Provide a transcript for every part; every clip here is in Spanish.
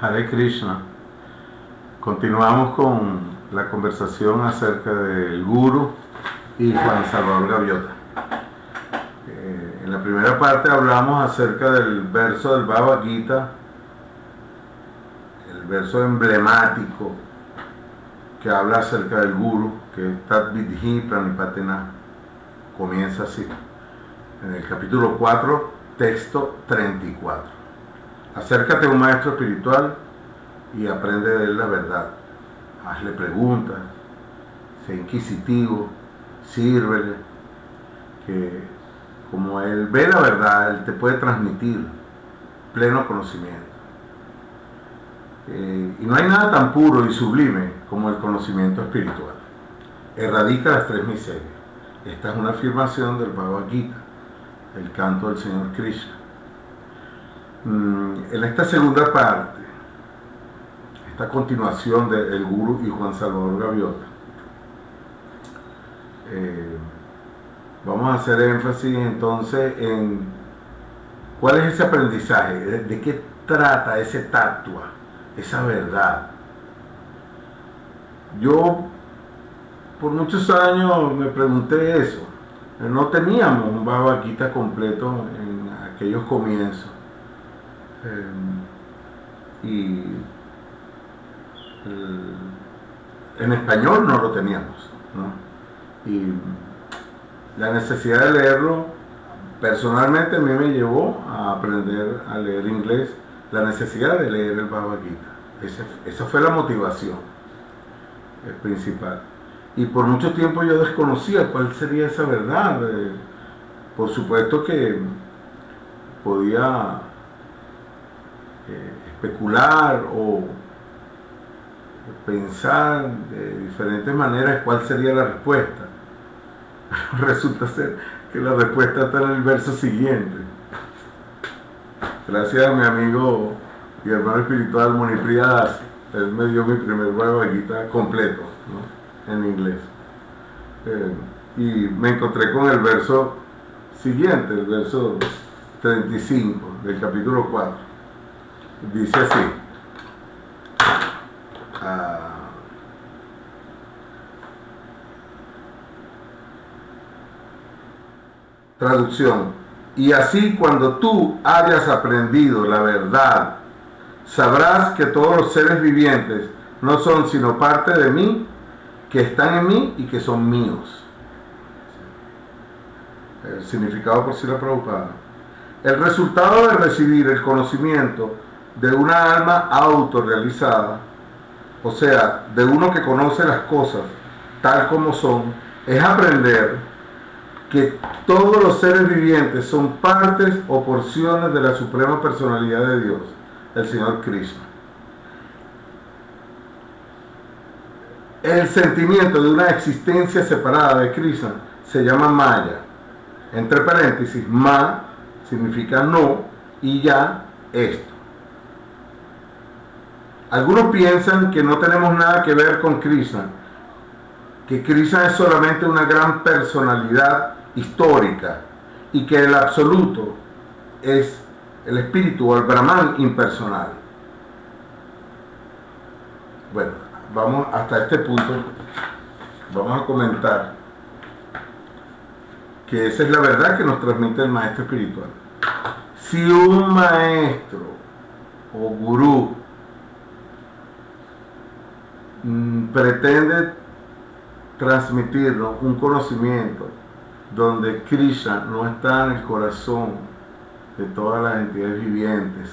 Hare Krishna. Continuamos con la conversación acerca del Guru y Juan Salvador Gaviota. En la primera parte hablamos acerca del verso del Bhagavad Gita, el verso emblemático que habla acerca del Guru, que es Tat Vidhi Pranipatena. Comienza así, en el capítulo 4, texto 34. Acércate a un maestro espiritual y aprende de él la verdad. Hazle preguntas, sé inquisitivo, sírvele, que como él ve la verdad, él te puede transmitir pleno conocimiento. Y no hay nada tan puro y sublime como el conocimiento espiritual. Erradica las tres miserias. Esta es una afirmación del Bhagavad Gita, el canto del Señor Krishna. En esta segunda parte, esta continuación de El Guru y Juan Salvador Gaviota, vamos a hacer énfasis entonces en cuál es ese aprendizaje, de qué trata ese tatua, esa verdad. Yo por muchos años me pregunté eso. No teníamos un Bhagavad Gita completo en aquellos comienzos. En español no lo teníamos, ¿no? Y la necesidad de leerlo personalmente a mí me llevó a aprender a leer inglés, la necesidad de leer el Bhagavad Gita. Esa fue la motivación principal. Y por mucho tiempo yo desconocía cuál sería esa verdad. Por supuesto que podía especular o pensar de diferentes maneras cuál sería la respuesta. Pero resulta ser que la respuesta está en el verso siguiente. Gracias a mi amigo y hermano espiritual Monipriya Das, él me dio mi primer Bhagavad Gita completo, ¿no? En inglés. Y me encontré con el verso siguiente, el verso 35 del capítulo 4. Dice así: traducción: y así cuando tú hayas aprendido la verdad, sabrás que todos los seres vivientes no son sino parte de mí, que están en mí y que son míos. El significado por Srila Prabhupada. El resultado de recibir el conocimiento de una alma autorrealizada, o sea, de uno que conoce las cosas tal como son, es aprender que todos los seres vivientes son partes o porciones de la suprema personalidad de Dios, el Señor Krishna. El sentimiento de una existencia separada de Krishna se llama Maya. Entre paréntesis, Ma significa no y ya esto. Algunos piensan que no tenemos nada que ver con Krishna, que Krishna es solamente una gran personalidad histórica y que el absoluto es el espíritu o el Brahman impersonal. Bueno, vamos hasta este punto, vamos a comentar que esa es la verdad que nos transmite el maestro espiritual. Si un maestro o gurú pretende transmitirnos un conocimiento donde Krishna no está en el corazón de todas las entidades vivientes,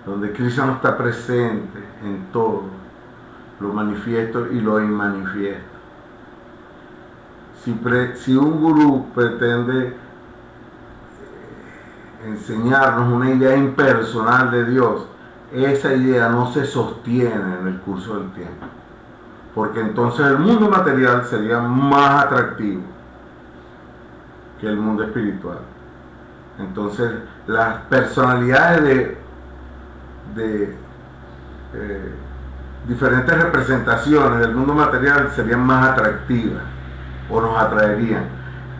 donde Krishna no está presente en todo, lo manifiesto y lo inmanifiesto. Si un gurú pretende enseñarnos una idea impersonal de Dios, esa idea no se sostiene en el curso del tiempo, porque entonces el mundo material sería más atractivo que el mundo espiritual. Entonces las personalidades de diferentes representaciones del mundo material serían más atractivas o nos atraerían.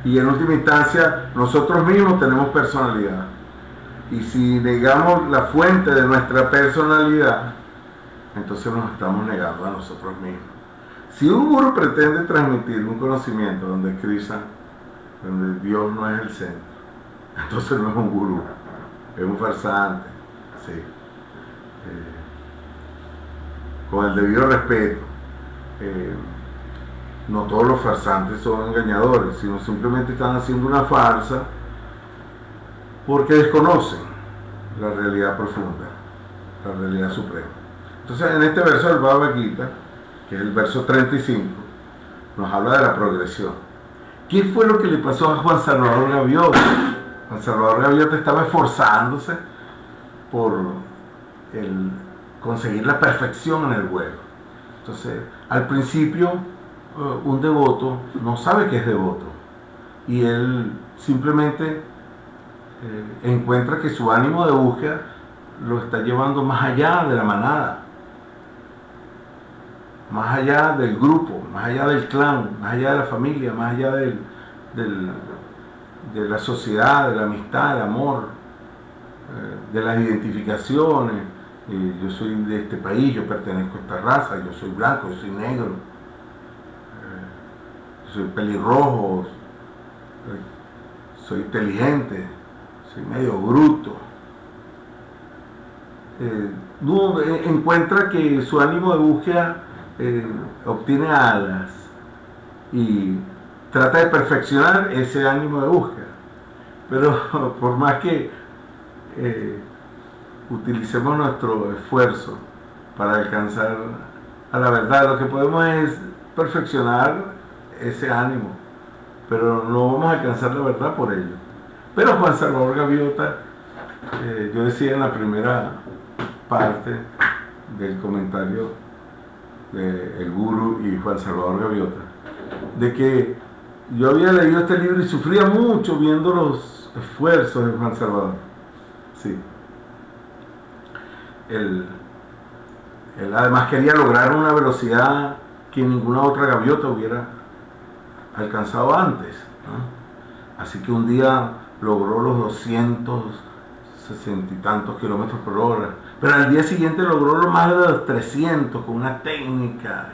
Y en última instancia nosotros mismos tenemos personalidad. Y si negamos la fuente de nuestra personalidad, entonces nos estamos negando a nosotros mismos. Si un gurú pretende transmitir un conocimiento donde Dios no es el centro, entonces no es un gurú, es un farsante. Sí. Con el debido respeto, no todos los farsantes son engañadores, sino simplemente están haciendo una farsa porque desconocen la realidad profunda, la realidad suprema. Entonces, en este verso del Bhagavad Gita, que es el verso 35, nos habla de la progresión. ¿Qué fue lo que le pasó a Juan Salvador Gaviota? Juan Salvador Gaviota estaba esforzándose por conseguir la perfección en el vuelo. Entonces, al principio, un devoto no sabe que es devoto y él simplemente encuentra que su ánimo de búsqueda lo está llevando más allá de la manada, más allá del grupo, más allá del clan, más allá de la familia, más allá de la sociedad, de la amistad, del amor, de las identificaciones. Yo soy de este país, yo pertenezco a esta raza, yo soy blanco, yo soy negro, yo soy pelirrojo, soy inteligente, soy medio bruto. Encuentra que su ánimo de búsqueda obtiene alas y trata de perfeccionar ese ánimo de búsqueda. Pero por más que utilicemos nuestro esfuerzo para alcanzar a la verdad, lo que podemos es perfeccionar ese ánimo, pero no vamos a alcanzar la verdad por ello. Pero Juan Salvador Gaviota, yo decía en la primera parte del comentario del Guru y Juan Salvador Gaviota, de que yo había leído este libro y sufría mucho viendo los esfuerzos de Juan Salvador. Sí. Él además quería lograr una velocidad que ninguna otra gaviota hubiera alcanzado antes, ¿no? Así que un día logró los 260 y tantos kilómetros por hora, pero al día siguiente logró más de los 300 con una técnica.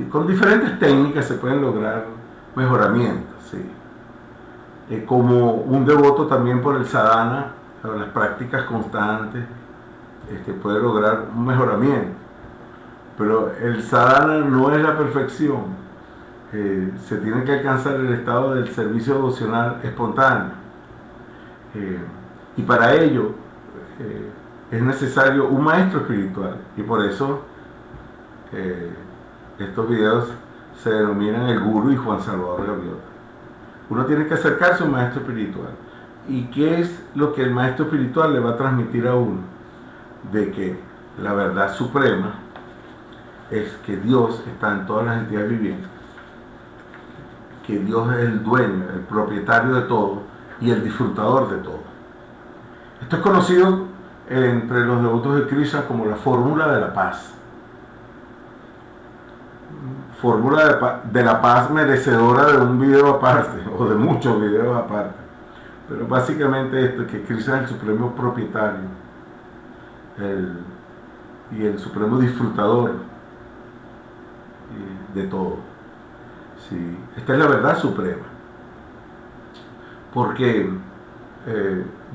Con diferentes técnicas se pueden lograr mejoramientos, ¿sí? Como un devoto también por el sadhana, las prácticas constantes, puede lograr un mejoramiento. Pero el sadhana no es la perfección. Se tiene que alcanzar el estado del servicio devocional espontáneo. Y para ello es necesario un maestro espiritual. Y por eso estos videos se denominan el Guru y Juan Salvador Gaviota. Uno tiene que acercarse a un maestro espiritual. ¿Y qué es lo que el maestro espiritual le va a transmitir a uno? De que la verdad suprema es que Dios está en todas las entidades vivientes, que Dios es el dueño, el propietario de todo y el disfrutador de todo. Esto es conocido entre los devotos de Krishna como la fórmula de la paz. Fórmula de la paz merecedora de un video aparte, o de muchos videos aparte. Pero básicamente esto, que Krishna es el supremo propietario y el supremo disfrutador de todo. Sí, esta es la verdad suprema. Porque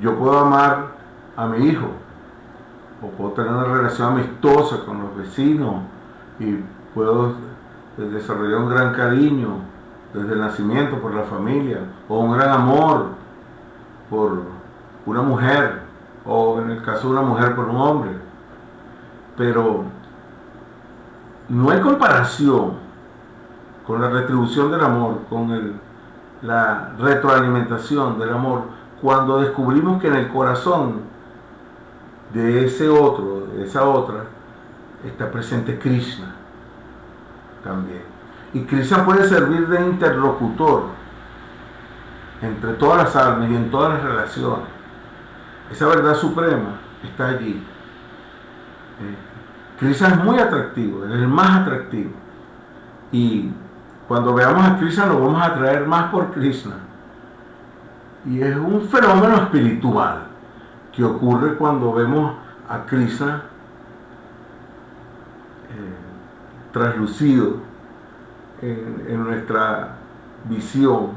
yo puedo amar a mi hijo, o puedo tener una relación amistosa con los vecinos, y puedo desarrollar un gran cariño desde el nacimiento por la familia, o un gran amor por una mujer, o en el caso de una mujer por un hombre. Pero no hay comparación con la retribución del amor, con la retroalimentación del amor, cuando descubrimos que en el corazón de ese otro, de esa otra, está presente Krishna también. Y Krishna puede servir de interlocutor entre todas las almas y en todas las relaciones. Esa verdad suprema está allí. Krishna es muy atractivo, es el más atractivo. Y cuando veamos a Krishna lo vamos a atraer más por Krishna. Y es un fenómeno espiritual que ocurre cuando vemos a Krishna traslucido en nuestra visión,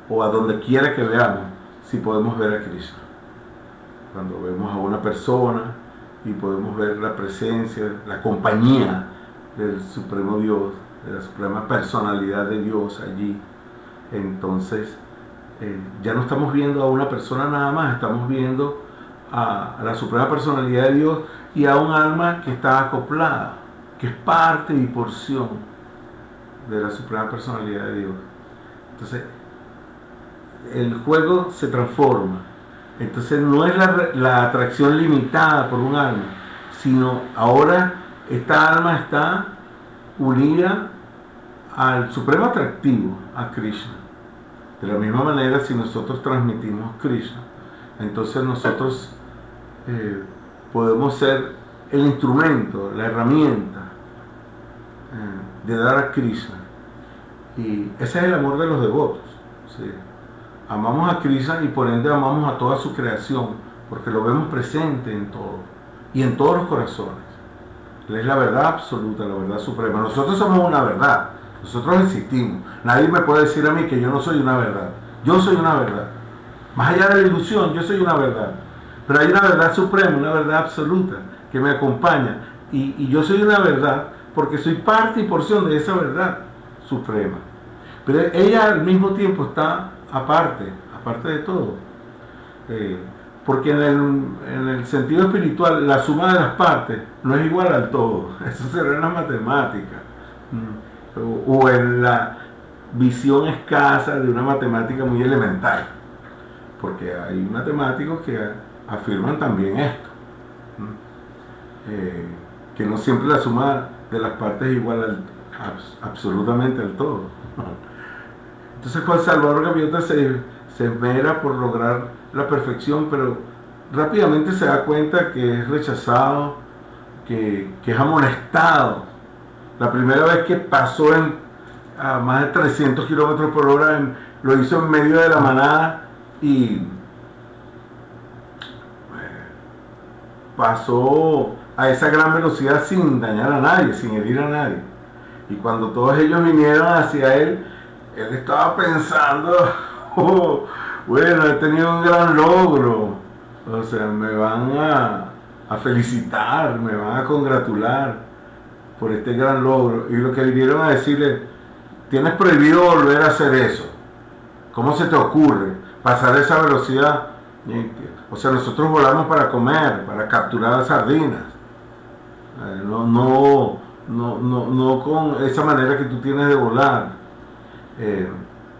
o a donde quiera que veamos, si podemos ver a Krishna. Cuando vemos a una persona y podemos ver la presencia, la compañía del Supremo Dios, de la Suprema Personalidad de Dios allí, entonces ya no estamos viendo a una persona nada más, estamos viendo a la Suprema Personalidad de Dios y a un alma que está acoplada, que es parte y porción de la Suprema Personalidad de Dios. Entonces, el juego se transforma. Entonces no es la atracción limitada por un alma, sino ahora esta alma está unida al supremo atractivo, a Krishna. De la misma manera, si nosotros transmitimos Krishna, entonces nosotros podemos ser el instrumento, la herramienta de dar a Krishna. Y ese es el amor de los devotos, ¿sí? Amamos a Krishna y por ende amamos a toda su creación, porque lo vemos presente en todo y en todos los corazones. Él es la verdad absoluta, la verdad suprema. Nosotros somos una verdad, nosotros existimos. Nadie me puede decir a mí que yo no soy una verdad. Yo soy una verdad. Más allá de la ilusión, yo soy una verdad. Pero hay una verdad suprema, una verdad absoluta que me acompaña. Y yo soy una verdad porque soy parte y porción de esa verdad suprema. Pero ella al mismo tiempo está aparte de todo. Porque en el sentido espiritual, la suma de las partes no es igual al todo. Eso será en la matemática. O en la visión escasa de una matemática muy elemental. Porque hay matemáticos que afirman también esto. Que no siempre la suma de las partes es igual absolutamente al todo. Entonces Juan Salvador Gaviota se esmera por lograr la perfección, pero rápidamente se da cuenta que es rechazado, que es amonestado. La primera vez que pasó a más de 300 kilómetros por hora, lo hizo en medio de la manada y pasó a esa gran velocidad sin dañar a nadie, sin herir a nadie. Y cuando todos ellos vinieron hacia él estaba pensando, bueno, he tenido un gran logro, o sea, me van a felicitar, me van a congratular por este gran logro. Y lo que vinieron a decirle, tienes prohibido volver a hacer eso. ¿Cómo se te ocurre pasar esa velocidad? O sea, nosotros volamos para comer, para capturar sardinas. No con esa manera que tú tienes de volar.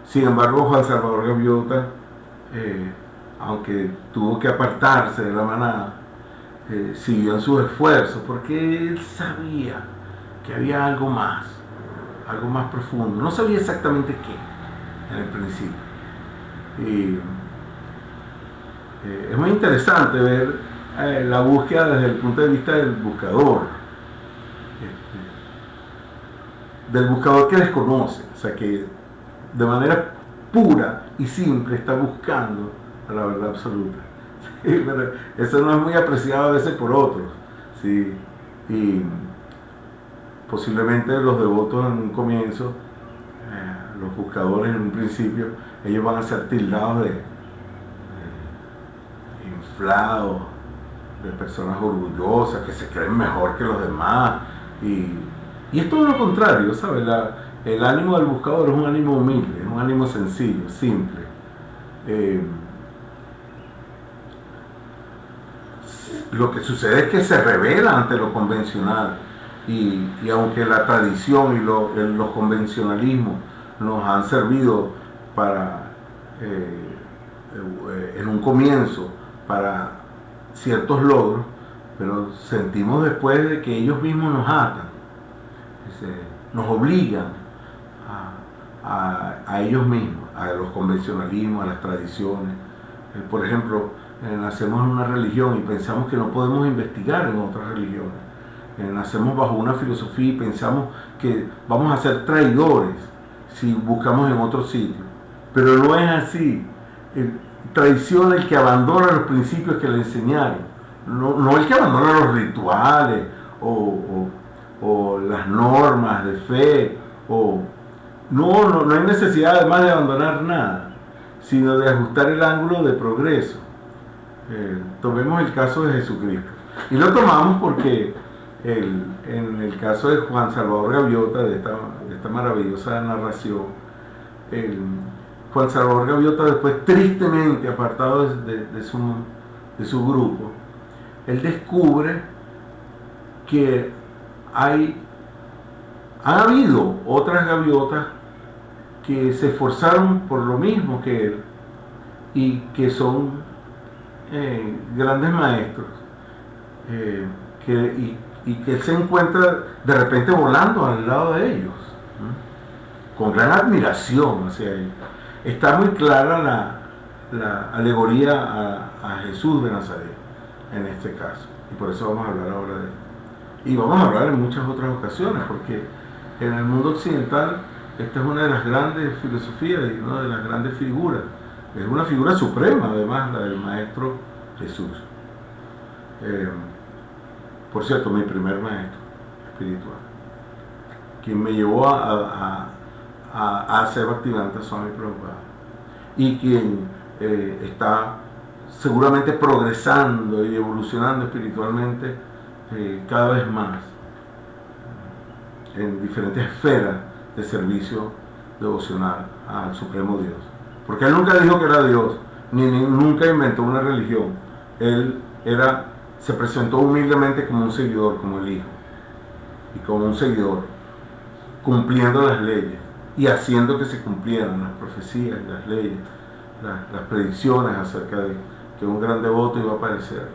Sin embargo, Juan Salvador Gaviota, aunque tuvo que apartarse de la manada, siguió en sus esfuerzos, porque él sabía que había algo más profundo. No sabía exactamente qué en el principio. Y es muy interesante ver la búsqueda desde el punto de vista del buscador, que desconoce, o sea, que de manera pura y simple está buscando a la verdad absoluta. Sí, pero eso no es muy apreciado a veces por otros, ¿sí? Y posiblemente los devotos en un comienzo, los buscadores en un principio, ellos van a ser tildados de inflados, de personas orgullosas que se creen mejor que los demás, y es todo lo contrario, ¿sabes? El ánimo del buscador es un ánimo humilde, es un ánimo sencillo, simple. Lo que sucede es que se revela ante lo convencional, y aunque la tradición y los convencionalismos nos han servido para en un comienzo para ciertos logros, pero sentimos después de que ellos mismos nos atan, nos obligan a ellos mismos, a los convencionalismos, a las tradiciones. Por ejemplo, nacemos en una religión y pensamos que no podemos investigar en otras religiones. Nacemos bajo una filosofía y pensamos que vamos a ser traidores si buscamos en otro sitio. Pero no es así. traiciona el que abandona los principios que le enseñaron, no el que abandona los rituales o las normas de fe, no hay necesidad además de abandonar nada, sino de ajustar el ángulo de progreso. Tomemos el caso de Jesucristo. Y lo tomamos porque en el caso de Juan Salvador Gaviota, de esta maravillosa narración, Juan Salvador Gaviota, después tristemente apartado de su grupo, él descubre que han habido otras gaviotas que se esforzaron por lo mismo que él y que son grandes maestros, y que él se encuentra de repente volando al lado de ellos, ¿no? Con gran admiración hacia ellos. Está muy clara la alegoría a Jesús de Nazaret en este caso, y por eso vamos a hablar ahora de él. Y vamos a hablar en muchas otras ocasiones, porque en el mundo occidental esta es una de las grandes filosofías y una de las grandes figuras. Es una figura suprema, además, la del Maestro Jesús. Por cierto, mi primer maestro espiritual, quien me llevó a ser Bhaktivedanta Swami Prabhupada, y quien está seguramente progresando y evolucionando espiritualmente cada vez más en diferentes esferas de servicio devocional al Supremo Dios. Porque él nunca dijo que era Dios, ni nunca inventó una religión. Él se presentó humildemente como un seguidor, como el Hijo, y como un seguidor, cumpliendo las leyes y haciendo que se cumplieran las profecías, las leyes, las predicciones acerca de que un gran devoto iba a aparecer